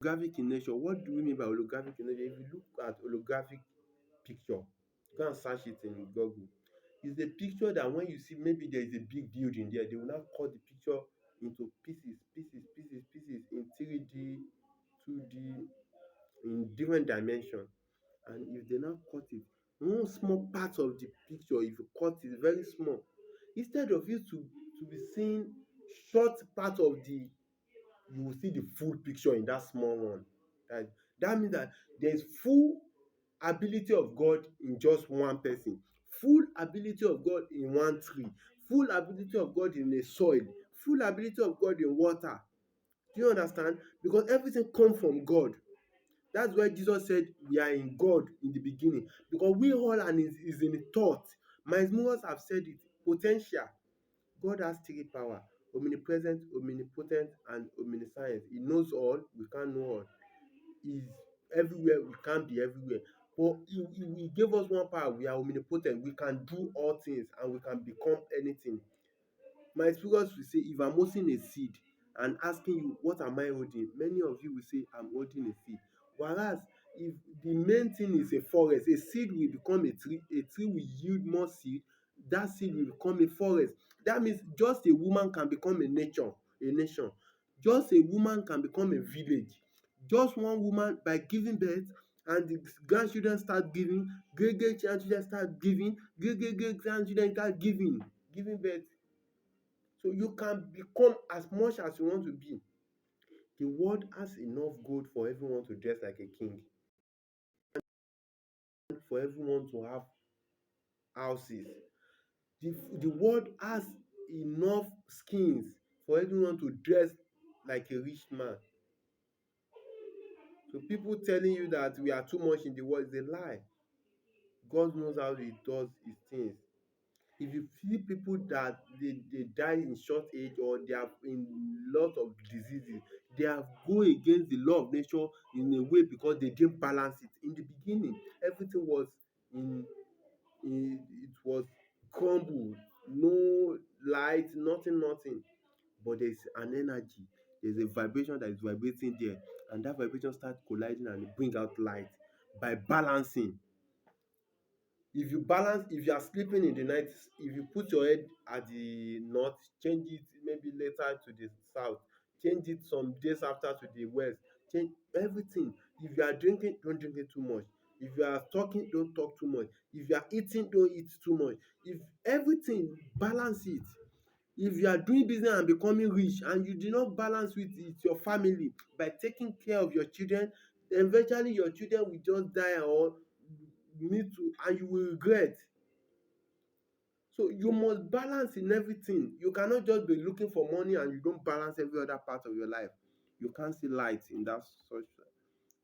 Holographic in nature. What do we mean by holographic in nature? If you look at holographic picture, go and search it in Google. It's a picture that when you see maybe there is a big building there, they will now cut the picture into pieces in 3D, 2D, in different dimension. And if they now cut it, one small part of the picture, if you cut it very small, instead of you to be seeing short part of the, you will see the full picture in that small one. That means that there is full ability of God in just one person, full ability of God in one tree, full ability of God in a soil, full ability of God in water. Do you understand? Because everything comes from God. That's why Jesus said we are in God in the beginning, because we all and is in thought. Miles Morales have said it, potential. God has three power: omnipresent, omnipotent, and omniscience. He knows all, we can't know all. He's everywhere, we can't be everywhere. But he gave us one power: we are omnipotent, we can do all things and we can become anything. My students will say, if I'm holding a seed and asking you, what am I holding? Many of you will say, I'm holding a seed. Whereas, if the main thing is a forest, a seed will become a tree will yield more seed, that seed will become a forest. That means just a woman can become a nation. Just a woman can become a village. Just one woman by giving birth, and the grandchildren start giving, great great grandchildren start giving, great great great grandchildren start giving birth. So you can become as much as you want to be. The world has enough gold for everyone to dress like a king, for everyone to have houses. The world has enough skins for everyone to dress like a rich man. So people telling you that we are too much in the world is a lie. God knows how he does his things. If you see people that they die in short age, or they have in lot of diseases, they have go against the law of nature in a way, because they didn't balance it in the beginning. Everything was it was crumbled, no light, nothing. But there's an energy, there's a vibration that is vibrating there, and that vibration start colliding and it bring out light by balancing. If you are sleeping in the night, if you put your head at the north, change it maybe later to the south, change it some days after to the west, change everything. If you are drinking, don't drink it too much. If you are talking, don't talk too much. If you are eating, don't eat too much. If everything, balance it. If you are doing business and becoming rich and you do not balance with your family by taking care of your children, eventually your children will just die, or need to, and you will regret. So you must balance in everything. You cannot just be looking for money and you don't balance every other part of your life. You can't see light in that such.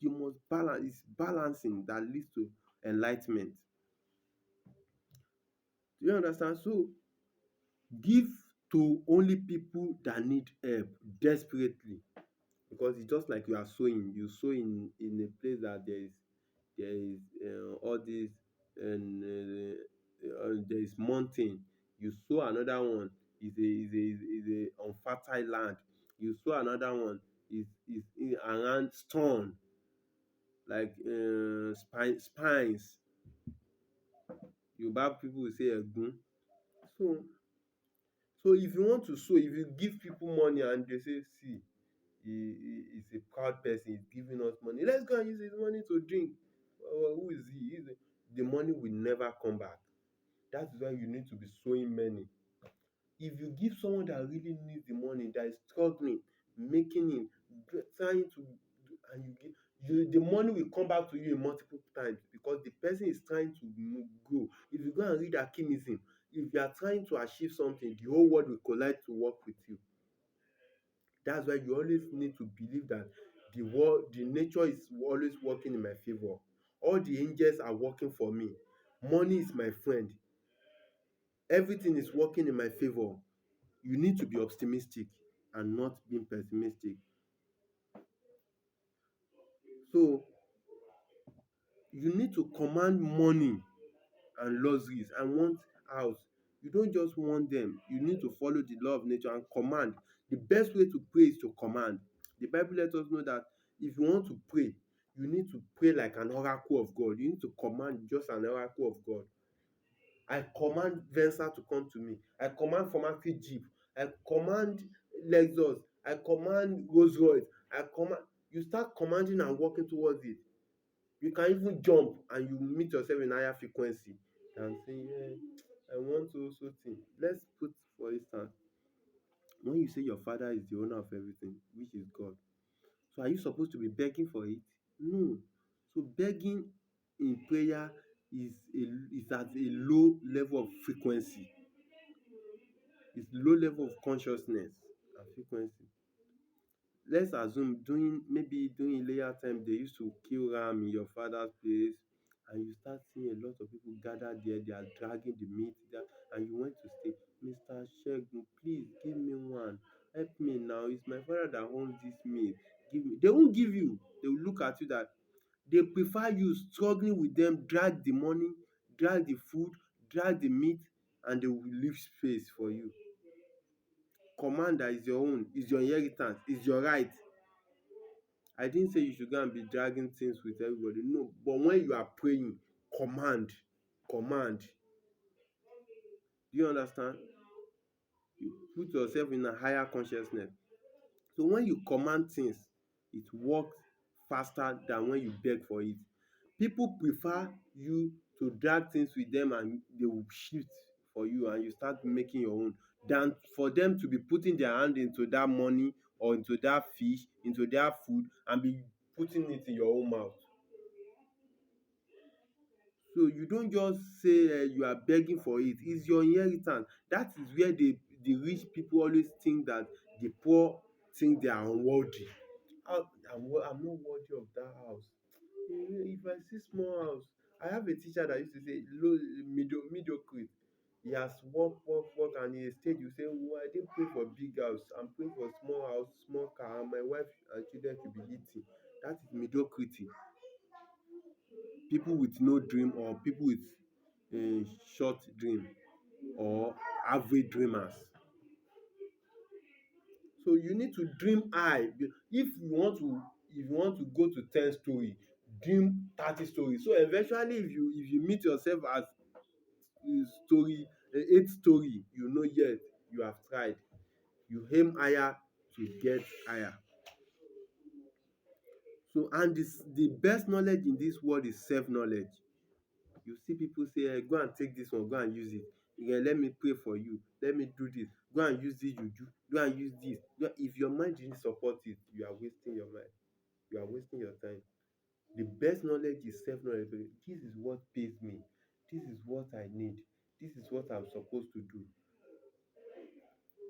You must balance. It's balancing that leads to enlightenment. Do you understand? So give to only people that need help desperately, because it's just like you are sowing. You sow in a place that there is all this, and there is mountain. You sow another one, is a unfertile land. You sow another one, is around stone, like spines. Yoruba people will say egun. So so if you want to sow, if you give people money and they say, see, he is a proud person, he's giving us money, let's go and use his money to drink. Who is he? The money will never come back. That is why you need to be sowing many. If you give someone that really needs the money, that is struggling, making it, trying to and you give, the money will come back to you in multiple times, because the person is trying to grow. If you go and read Akimism, if you are trying to achieve something, the whole world will collide to work with you. That's why you always need to believe that the nature is always working in my favor. All the angels are working for me. Money is my friend. Everything is working in my favor. You need to be optimistic and not being pessimistic. So you need to command money and luxuries and want house. You don't just want them. You need to follow the law of nature and command. The best way to pray is to command. The Bible lets us know that If you want to pray, you need to pray like an oracle of God. You need to command just an oracle of God. I command Venza to come to me. I command Pharmacy Jeep. I command Lexus. I command Rolls Royce. I command. You start commanding and working towards it. You can even jump and you meet yourself in higher frequency than saying, yeah, I want to also think. Let's put, for instance, when you say your father is the owner of everything, which is God, so are you supposed to be begging for it? No. So begging in prayer is at a low level of frequency. It's low level of consciousness and frequency. Let's assume during layer time they used to kill ram in your father's place, and you start seeing a lot of people gather there, they are dragging the meat there, and you went to say, Mr. Shegun, please give me one, help me now, it's my father that owns this meat, give me. They won't give you. They will look at you that they prefer you struggling with them, drag the money, drag the food, drag the meat, and they will leave space for you. Command that is your own, is your inheritance, is your right. I didn't say you should go and be dragging things with everybody. No, but when you are praying, command, command. Do you understand? You put yourself in a higher consciousness. So when you command things, it works faster than when you beg for it. People prefer you to drag things with them and they will shift for you and you start making your own than for them to be putting their hand into that money or into that fish, into their food, and be putting it in your own mouth. So you don't just say you are begging for it. It's your inheritance. That is where the rich people always think that the poor think they are unworthy. I'm not worthy of that house. If I see small house, I have a teacher that used to say low mediocrity. He has work, and in a stage you say, oh, I didn't pray for big house. I'm praying for small house, small car, and my wife and children should be eating. That is mediocrity. People with no dream or people with short dream or average dreamers. So you need to dream high. If you want to go to 10 story, dream 30 story. So eventually if you meet yourself as story 8 story, you know, yes, you have tried. You aim higher to get higher. So and the best knowledge in this world is self-knowledge. You see people say, go and take this one, go and use it. Let me pray for you, let me do this, go and use this juju, go and use this. If your mind didn't support it, you are wasting your mind, you are wasting your time. The best knowledge is self-knowledge. This is what pays me, this is what I need, this is what I'm supposed to do.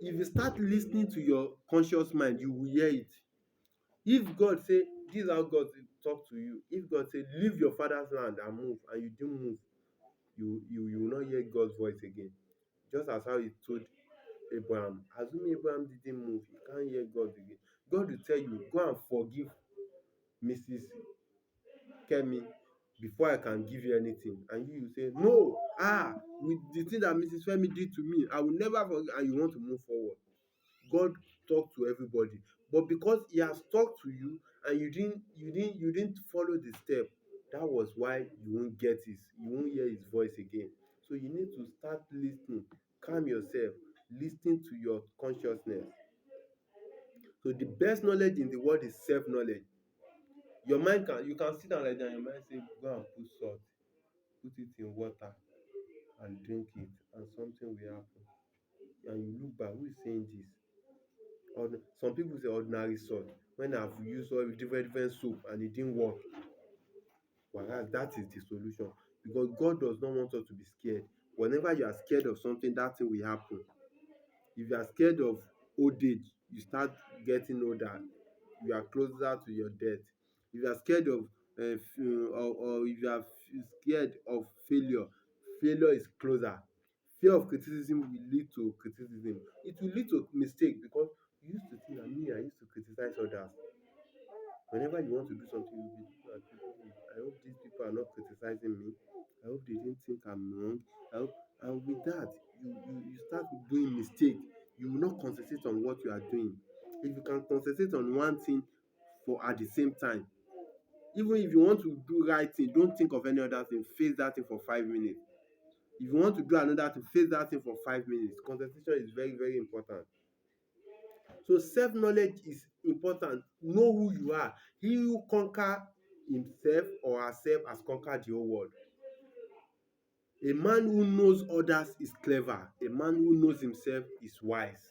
If you start listening to your conscious mind, you will hear it. If God say, this is how God talk to you. If God say leave your father's land and move, and you didn't move, you will not hear God's voice again. Just as how he told Abraham. Assuming Abraham didn't move, he can't hear God again. God will tell you, go and forgive Mrs. Kemi before I can give you anything. And you say, no, with the thing that Mrs. Femi did to me, I will never forgive, and you want to move forward. God talk to everybody, but because he has talked to you and you didn't follow the step, that was why you won't get his you won't hear his voice again. So you need to start listening. Calm yourself, listening to your consciousness. So the best knowledge in the world is self-knowledge. You can sit down like that and your mind say, go and put salt, put it in water and drink it, and something will happen. And you look back, who is saying this? Some people say ordinary salt, when I've used all different soap and it didn't work. Whereas that is the solution, because God does not want us to be scared. Whenever you are scared of something, that thing will happen. If you are scared of old age, you start getting older, you are closer to your death. If you are scared of or if you are scared of failure, failure is closer. Fear of criticism will lead to criticism. It will lead to mistake, because you used to think that me, I used to criticize others. Whenever you want to do something, you will be looking at people. I hope these people are not criticizing me. I hope they didn't think I'm wrong. I hope, and with that, you start doing mistake. You will not concentrate on what you are doing. If you can concentrate on one thing for at the same time. Even if you want to do right thing, don't think of any other thing, face that thing for 5 minutes. If you want to do another thing, face that thing for 5 minutes. Concentration is very, very important. So self knowledge is important. Know who you are. He who conquer himself or herself has conquered the whole world. A man who knows others is clever. A man who knows himself is wise.